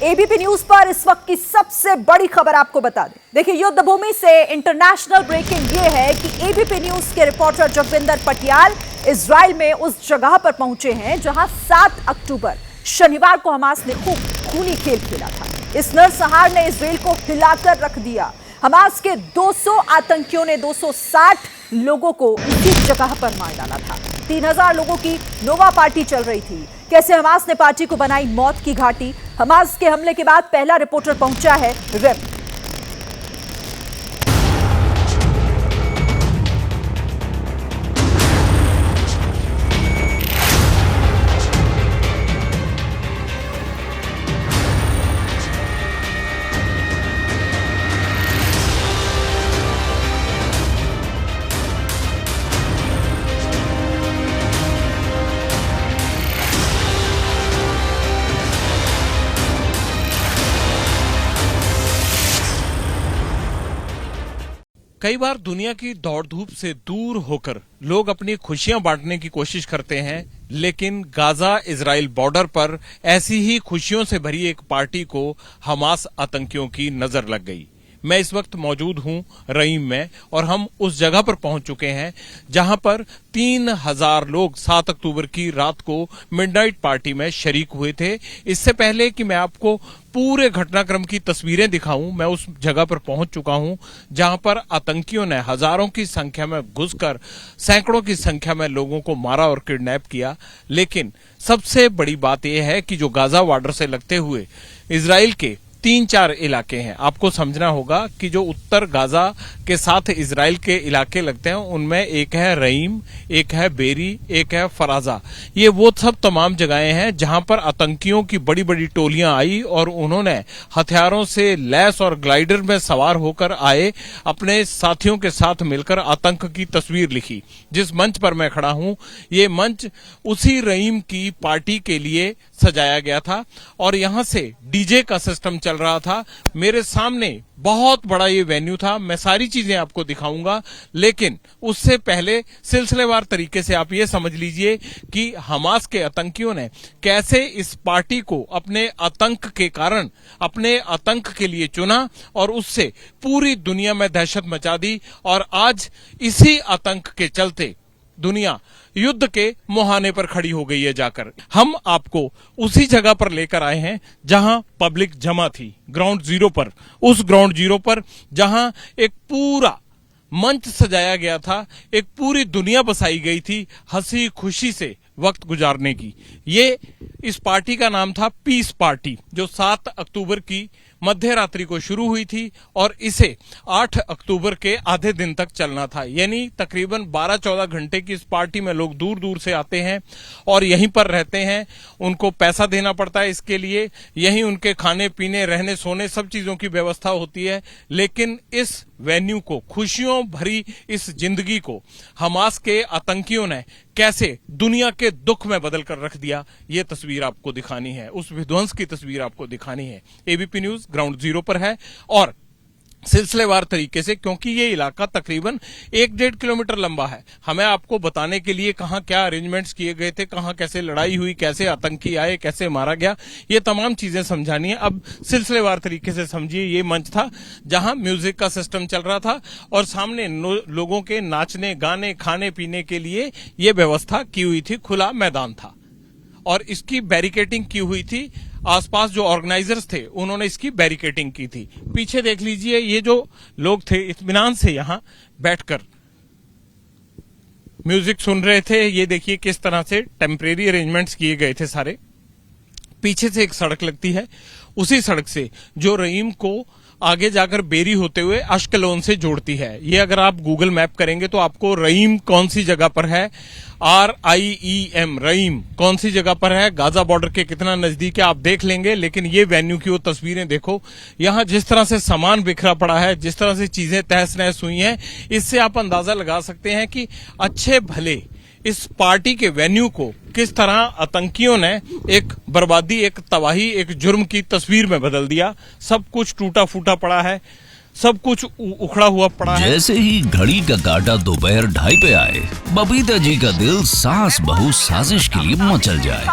ABP news पर इस वक्त की सबसे बड़ी खबर आपको बता दें। देखिए, युद्ध भूमि से इंटरनेशनल ब्रेकिंग ये है कि एबीपी न्यूज के रिपोर्टर जगविंदर पटियाल इजराइल में उस जगह पर पहुंचे हैं जहां 7 अक्टूबर शनिवार को हमास ने खूब खूनी खेल खेला था। इस नरसंहार ने इजराइल को हिलाकर रख दिया। हमास के 200 आतंकियों ने 260 लोगों को इसी जगह पर मार डाला था। 3000 लोगों की नोवा पार्टी चल रही थी। कैसे हमास ने पार्टी को बनाई मौत की घाटी। हमास के हमले के बाद पहला रिपोर्टर पहुंचा है रेम। कई बार दुनिया की दौड़ धूप से दूर होकर लोग अपनी खुशियां बांटने की कोशिश करते हैं, लेकिन गाजा इजराइल बॉर्डर पर ऐसी ही खुशियों से भरी एक पार्टी को हमास आतंकियों की नजर लग गई। मैं इस वक्त मौजूद हूं रईम में और हम उस जगह पर पहुंच चुके हैं जहां पर 3000 लोग 7 अक्टूबर की रात को मिडनाइट पार्टी में शरीक हुए थे। इससे पहले कि मैं आपको पूरे घटनाक्रम की तस्वीरें दिखाऊं, मैं उस जगह पर पहुंच चुका हूं जहां पर आतंकियों ने हजारों की संख्या में घुसकर सैकड़ों की संख्या में लोगों को मारा और किडनैप किया। लेकिन सबसे बड़ी बात यह है कि जो गाजा बॉर्डर से लगते हुए इजराइल के 3-4 इलाके हैं, आपको समझना होगा कि जो उत्तर गाजा के साथ इजराइल के इलाके लगते हैं उनमें एक है रईम, एक है बेरी, एक है फराजा। ये वो सब तमाम जगहें हैं जहां पर आतंकियों की बड़ी बड़ी टोलियां आई और उन्होंने हथियारों से लैस और ग्लाइडर में सवार होकर आए, अपने साथियों के साथ मिलकर आतंक की तस्वीर लिखी। जिस मंच पर मैं खड़ा हूं, ये मंच उसी रईम की पार्टी के लिए सजाया गया था और यहां से डीजे का सिस्टम चल रहा था। मेरे सामने बहुत बड़ा ये वेन्यू था, मैं सारी चीजें आपको दिखाऊंगा, लेकिन उससे पहले सिलसिलेवार तरीके से आप ये समझ लीजिए कि हमास के आतंकियों ने कैसे इस पार्टी को अपने आतंक के कारण, अपने आतंक के लिए चुना और उससे पूरी दुनिया में दहशत मचा दी। और आज इसी आतंक के चलते दुनिया युद्ध के मुहाने पर खड़ी हो गई है जाकर। हम आपको उसी जगह पर लेकर आए हैं जहां पब्लिक जमा थी, ग्राउंड जीरो पर। उस ग्राउंड जीरो पर जहां एक पूरा मंच सजाया गया था, एक पूरी दुनिया बसाई गई थी हंसी खुशी से वक्त गुजारने की। ये इस पार्टी का नाम था पीस पार्टी, जो 7 अक्टूबर की मध्य रात्रि को शुरू हुई थी और इसे 8 अक्टूबर के आधे दिन तक चलना था। यानी तकरीबन 12-14 घंटे की इस पार्टी में लोग दूर दूर से आते हैं और यहीं पर रहते हैं। उनको पैसा देना पड़ता है इसके लिए, यहीं उनके खाने पीने रहने सोने सब चीजों की व्यवस्था होती है। लेकिन इस वेन्यू को, खुशियों भरी इस जिंदगी को हमास के आतंकियों ने कैसे दुनिया के दुख में बदल कर रख दिया, ये तस्वीर आपको दिखानी है, उस विध्वंस की तस्वीर आपको दिखानी है। एबीपी न्यूज ग्राउंड जीरो पर है और सिलसिलेवार तरीके से, क्योंकि ये इलाका तकरीबन 1-1.5 किलोमीटर लंबा है, हमें आपको बताने के लिए कहां क्या अरेंजमेंट्स किए गए थे, कहां कैसे लड़ाई हुई, कैसे आतंकी आए, कैसे मारा गया, ये तमाम चीजें समझानी है। अब सिलसिलेवार तरीके से समझिए, ये मंच था जहां म्यूजिक का सिस्टम चल रहा था और सामने लोगों के नाचने गाने खाने पीने के लिए ये व्यवस्था की हुई थी, खुला मैदान था और इसकी बैरिकेटिंग की हुई थी। आसपास जो ऑर्गेनाइजर्स थे उन्होंने इसकी बैरिकेटिंग की थी। पीछे देख लीजिए, ये जो लोग थे इत्मीनान से यहां बैठकर म्यूजिक सुन रहे थे। ये देखिए किस तरह से टेम्परेरी अरेंजमेंट्स किए गए थे सारे। पीछे से एक सड़क लगती है, उसी सड़क से जो रईम को आगे जाकर बेरी होते हुए अश्कलोन से जोड़ती है। ये अगर आप गूगल मैप करेंगे तो आपको रईम कौन सी जगह पर है, RIEM रईम कौन सी जगह पर है, गाजा बॉर्डर के कितना नजदीक है, आप देख लेंगे। लेकिन ये वेन्यू की वो तस्वीरें देखो, यहां जिस तरह से सामान बिखरा पड़ा है, जिस तरह से चीजें तहस नहस हुई हैं, इससे आप अंदाजा लगा सकते हैं कि अच्छे भले इस पार्टी के वेन्यू को किस तरह आतंकियों ने एक बर्बादी, एक तबाही, एक जुर्म की तस्वीर में बदल दिया। सब कुछ टूटा फूटा पड़ा है, सब कुछ उखड़ा हुआ पड़ा है। जैसे ही घड़ी का काटा दोपहर 2:30 पे आए, बबीता जी का दिल सास बहू साजिश के लिए मचल जाए।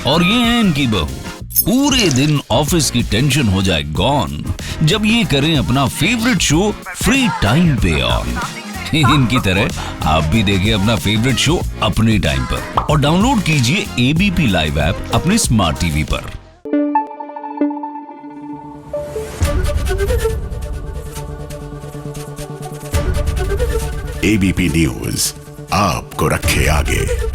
और ये है इनकी बहू पूरे दिन ऑफिस की टेंशन हो जाए गॉन जब ये करें अपना फेवरेट शो फ्री टाइम पे ऑन। इनकी तरह आप भी देखें अपना फेवरेट शो अपने टाइम पर और डाउनलोड कीजिए एबीपी लाइव ऐप अपने स्मार्ट टीवी पर। एबीपी न्यूज आपको रखे आगे।